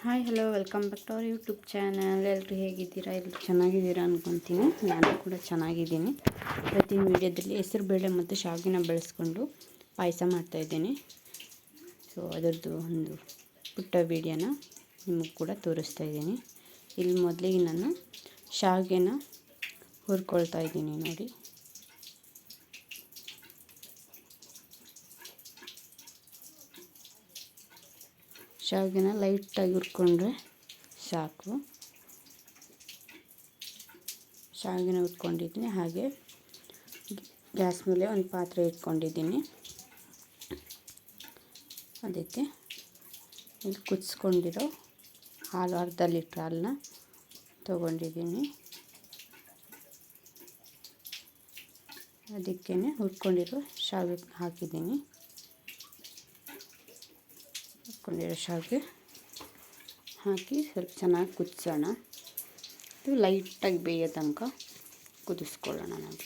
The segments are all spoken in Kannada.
Hi hello welcome back to our YouTube channel. ಎಲ್ಲರೂ ಹೇಗಿದ್ದೀರಾ? ಎಲ್ಲರೂ ಚೆನ್ನಾಗಿದ್ದೀರಾ ಅಂದ್ಕೊತೀನಿ. ನಾನು ಕೂಡ ಚೆನ್ನಾಗಿದ್ದೀನಿ. ಇವತ್ತಿನ ವೀಡಿಯೋದಲ್ಲಿ ಹೆಸರುಬೇಳೆ ಮತ್ತು ಶಾವಿಗೆನ ಬೆಳೆಸ್ಕೊಂಡು ಪಾಯಸ ಮಾಡ್ತಾಯಿದ್ದೀನಿ. ಸೊ ಅದರದ್ದು ಒಂದು ಪುಟ್ಟ ವೀಡಿಯೋನ ನಿಮಗೆ ಕೂಡ ತೋರಿಸ್ತಾ ಇದ್ದೀನಿ. ಇಲ್ಲಿ ಮೊದಲಿಗೆ ನಾನು ಶಾವಿಗೆನ ಹುರ್ಕೊಳ್ತಾ ಇದ್ದೀನಿ ನೋಡಿ. ಶಾವಿಗೆನ ಲೈಟಾಗಿ ಹುರ್ಕೊಂಡ್ರೆ ಸಾಕು. ಶಾವಿಗೆನ ಹುರ್ಕೊಂಡಿದ್ದೀನಿ. ಹಾಗೆ ಗ್ಯಾಸ್ ಮೇಲೆ ಒಂದು ಪಾತ್ರೆ ಇಟ್ಕೊಂಡಿದ್ದೀನಿ. ಅದಕ್ಕೆ ಇಲ್ಲಿ ಕುದಿಸ್ಕೊಂಡಿರೋ ಹಾಲು, ಅರ್ಧ ಲೀಟ್ರ್ ಹಾಲನ್ನ ತೊಗೊಂಡಿದ್ದೀನಿ. ಅದಕ್ಕೇ ಹುರ್ಕೊಂಡಿರೋ ಶಾವಿಗೆ ಹಾಕಿದ್ದೀನಿ. ಹಾಕ್ಕೊಂಡಿರೋ ಶಾವಿಗೆ ಹಾಕಿ ಸ್ವಲ್ಪ ಚೆನ್ನಾಗಿ ಕುದಿಸೋಣ. ಇದು ಲೈಟಾಗಿ ಬೇಯೋ ತನಕ ಕುದಿಸ್ಕೊಳ್ಳೋಣ ನಾವು.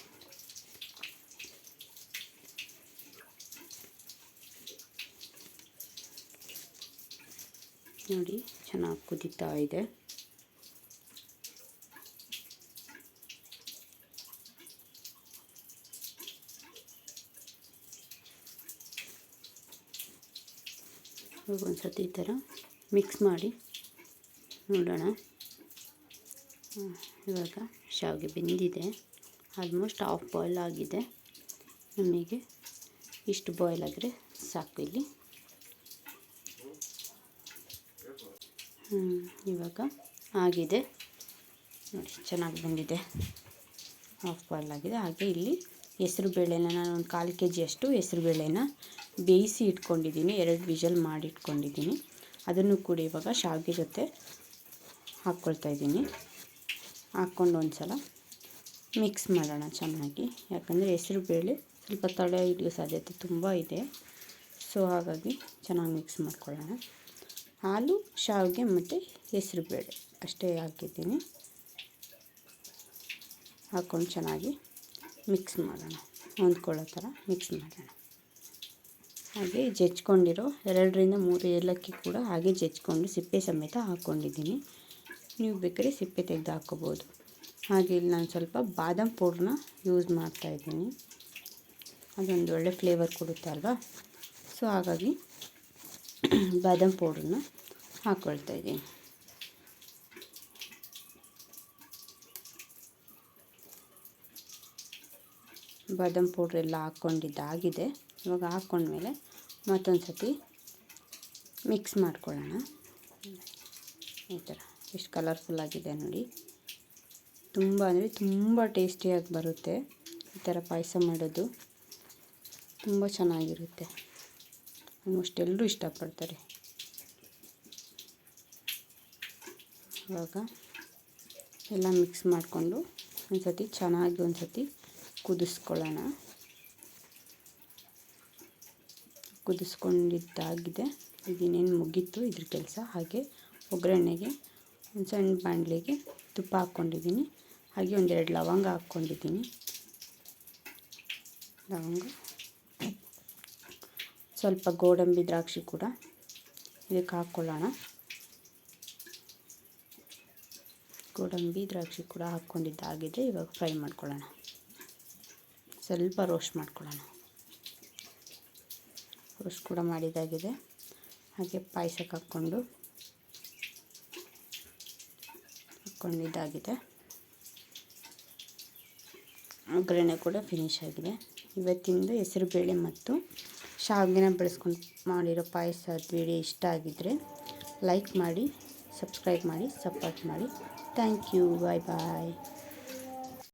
ನೋಡಿ ಚೆನ್ನಾಗಿ ಕುದೀತಾ ಇದೆ. ಒಂದು ಸತಿ ಈ ಥರ ಮಿಕ್ಸ್ ಮಾಡಿ ನೋಡೋಣ. ಇವಾಗ ಶಾವಿಗೆ ಬೆಂದಿದೆ. ಆಲ್ಮೋಸ್ಟ್ ಹಾಫ್ ಬಾಯ್ಲ್ ಆಗಿದೆ. ನಮಗೆ ಇಷ್ಟು ಬಾಯ್ಲ್ ಆದರೆ ಸಾಕು. ಇಲ್ಲಿ ಇವಾಗ ಆಗಿದೆ ನೋಡಿ, ಚೆನ್ನಾಗಿ ಬಂದಿದೆ. ಹಾಫ್ ಬಾಯ್ಲ್ ಆಗಿದೆ. ಹಾಗೆ ಇಲ್ಲಿ ಹೆಸರುಬೇಳೆನ ನಾನು ಒಂದು 1/4 kg ಅಷ್ಟು ಹೆಸರುಬೇಳೆನ ಬೇಯಿಸಿ ಇಟ್ಕೊಂಡಿದ್ದೀನಿ. 2 ವಿಷಲ್ ಮಾಡಿ ಇಟ್ಕೊಂಡಿದ್ದೀನಿ. ಅದನ್ನು ಕೂಡ ಇವಾಗ ಶಾವಿಗೆ ಜೊತೆ ಹಾಕ್ಕೊಳ್ತಾ ಇದ್ದೀನಿ. ಹಾಕ್ಕೊಂಡು ಒಂದು ಸಲ ಮಿಕ್ಸ್ ಮಾಡೋಣ ಚೆನ್ನಾಗಿ. ಯಾಕಂದರೆ ಹೆಸರುಬೇಳೆ ಸ್ವಲ್ಪ ತಳ ಹಿಡಿಯೋ ಸಾಧ್ಯತೆ ತುಂಬ ಇದೆ. ಸೊ ಹಾಗಾಗಿ ಚೆನ್ನಾಗಿ ಮಿಕ್ಸ್ ಮಾಡ್ಕೊಳ್ಳೋಣ. ಹಾಲು, ಶಾವಿಗೆ ಮತ್ತು ಹೆಸರುಬೇಳೆ ಅಷ್ಟೇ ಹಾಕಿದ್ದೀನಿ. ಹಾಕ್ಕೊಂಡು ಚೆನ್ನಾಗಿ ಮಿಕ್ಸ್ ಮಾಡೋಣ. ಹೊಂದ್ಕೊಳ್ಳೋ ಥರ ಮಿಕ್ಸ್ ಮಾಡೋಣ. ಹಾಗೆ ಜಜ್ಕೊಂಡಿರೋ 2-3 ಏಲಕ್ಕಿ ಕೂಡ ಹಾಗೆ ಜಜ್ಕೊಂಡು ಸಿಪ್ಪೆ ಸಮೇತ ಹಾಕ್ಕೊಂಡಿದ್ದೀನಿ. ನೀವು ಬೇಕಾದ್ರೆ ಸಿಪ್ಪೆ ತೆಗೆದು ಹಾಕ್ಕೋಬೋದು. ಹಾಗೆ ಇಲ್ಲಿ ನಾನು ಸ್ವಲ್ಪ ಬಾದಾಮ್ ಪೌಡ್ರನ್ನ ಯೂಸ್ ಮಾಡ್ತಾಯಿದ್ದೀನಿ. ಅದೊಂದು ಒಳ್ಳೆ ಫ್ಲೇವರ್ ಕೊಡುತ್ತೆ ಅಲ್ವಾ. ಸೊ ಹಾಗಾಗಿ ಬಾದಾಮ್ ಪೌಡ್ರನ್ನ ಹಾಕ್ಕೊಳ್ತಾಯಿದ್ದೀನಿ. ಬಾದಾಮ್ ಪೌಡ್ರ್ ಎಲ್ಲ ಹಾಕ್ಕೊಂಡಿದ್ದಾಗಿದೆ. ಇವಾಗ ಹಾಕ್ಕೊಂಡ್ಮೇಲೆ ಮತ್ತೊಂದು ಸತಿ ಮಿಕ್ಸ್ ಮಾಡ್ಕೊಳ್ಳೋಣ. ಈ ಥರ ಎಷ್ಟು ಕಲರ್ಫುಲ್ಲಾಗಿದೆ ನೋಡಿ. ತುಂಬ ಅಂದರೆ ತುಂಬ ಟೇಸ್ಟಿಯಾಗಿ ಬರುತ್ತೆ. ಈ ಥರ ಪಾಯಸ ಮಾಡೋದು ತುಂಬ ಚೆನ್ನಾಗಿರುತ್ತೆ. ಆಲ್ಮೋಸ್ಟ್ ಎಲ್ಲರೂ ಇಷ್ಟಪಡ್ತಾರೆ. ಇವಾಗ ಎಲ್ಲ ಮಿಕ್ಸ್ ಮಾಡಿಕೊಂಡು ಒಂದು ಸತಿ ಚೆನ್ನಾಗಿ ಒಂದು ಸತಿ ಕುದಿಸ್ಕೊಳ್ಳೋಣ. ಕುದಿಸ್ಕೊಂಡಿದ್ದಾಗಿದೆ. ಇದನ್ನೇನು ಮುಗೀತು ಇದ್ರ ಕೆಲಸ. ಹಾಗೆ ಒಗ್ಗರಣೆಗೆ ಒಂದು ಸಣ್ಣ ಬಾಣಲೆಗೆ ತುಪ್ಪ ಹಾಕ್ಕೊಂಡಿದ್ದೀನಿ. ಹಾಗೆ 1-2 ಲವಂಗ ಹಾಕ್ಕೊಂಡಿದ್ದೀನಿ. ಲವಂಗ, ಸ್ವಲ್ಪ ಗೋಡಂಬಿ ದ್ರಾಕ್ಷಿ ಕೂಡ ಇದಕ್ಕೆ ಹಾಕ್ಕೊಳ್ಳೋಣ. ಗೋಡಂಬಿ ದ್ರಾಕ್ಷಿ ಕೂಡ ಹಾಕ್ಕೊಂಡಿದ್ದಾಗಿದೆ. ಇವಾಗ ಫ್ರೈ ಮಾಡ್ಕೊಳ್ಳೋಣ. ಸ್ವಲ್ಪ ರೋಸ್ಟ್ ಮಾಡ್ಕೊಳ್ಳೋಣ. ರೋಸ್ಟ್ ಕೂಡ ಮಾಡಿದ್ದಾಗಿದೆ. ಹಾಗೆ ಪಾಯಸಕ್ಕೆ ಹಾಕ್ಕೊಂಡಿದ್ದಾಗಿದೆ. ಒಗ್ಗರಣೆ ಕೂಡ ಫಿನಿಶ್ ಆಗಿದೆ. ಇವತ್ತಿಂದ ಹೆಸರುಬೇಳೆ ಮತ್ತು ಶಾವಿಗೆನ ಬೆಳೆಸ್ಕೊಂಡು ಮಾಡಿರೋ ಪಾಯಸದ ವಿಡಿಯೋ ಇಷ್ಟ ಆಗಿದ್ದರೆ ಲೈಕ್ ಮಾಡಿ, ಸಬ್ಸ್ಕ್ರೈಬ್ ಮಾಡಿ, ಸಪೋರ್ಟ್ ಮಾಡಿ. Thank you. Bye bye.